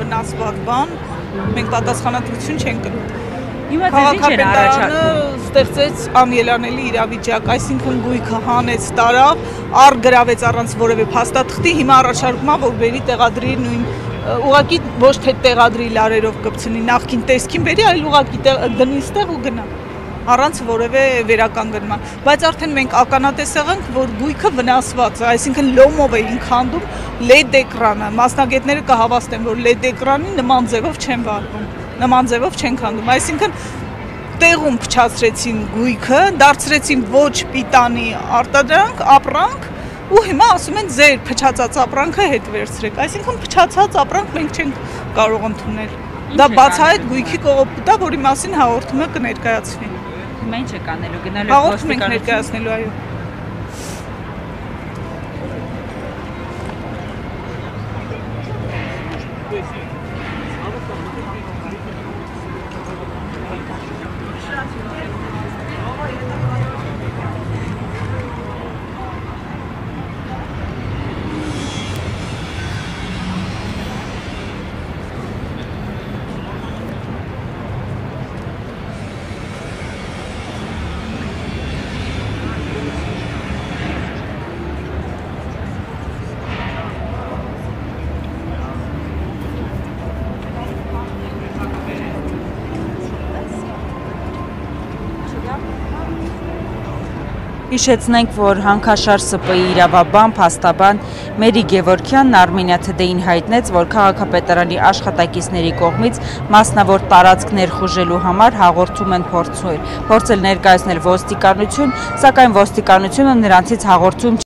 վնասված բան, մենք պատասխանատվություն չենք կրում։ Հիմա ձեզ ինչ են առաջարկում։ Ստեղծեց անելանելի իրավիճակ, այսինքն գույքը հանեց, տարավ, առգրավեց առանց որևէ փաստաթղթի, հիմա առաջարկում է, որ բերի տեղադրի նույն ուղղակի ոչ թե տեղադրի լարերով կպցնի, նախքին տեսքին բերի, այլ ուղղակի դնի ստեղ ու գնա, առանց որևէ վերականգնման, բայց արդեն մենք ականատես եղանք, որ գույքը վնասված է, այսինքն լոմով էին քանդում LED էկրանը, մասնագետները կհավաստեն, որ LED էկրանի նման ձևով չեն վարվում, նման ձևով չեն քանդում, այսինքն տեղում փչացրեցին գույքը, դարձրեցին ոչ պիտանի արտադրանք, ապրանք, ու հիմա ասում են ձեր փչացած ապրանքը հետ վերցրեք, այսինքն փչացած ապրանք մենք չենք կարող ընդունել, դա բացահայտ գույքի կողոպուտ է, որի մասին հաղորդումը կներկայացվի։ Հիմա ինչ եք անելու, գնալու հաղորդում ենք ներկայացնելու, այո։ Հիշեցնենք, որ հանքաշար ՍՊ-ի իրավաբան, փաստաբան Մերի Գևորգյանն Արմենիա Թեդեին հայտնեց, որ քաղաքապետարանի աշխատակիցների կողմից մասնավոր տարածք ներխուժելու համար հաղորդում են փորձել ներկայացնել ոստիկանություն, սակայն ոստիկանությունը նրանցից հաղորդում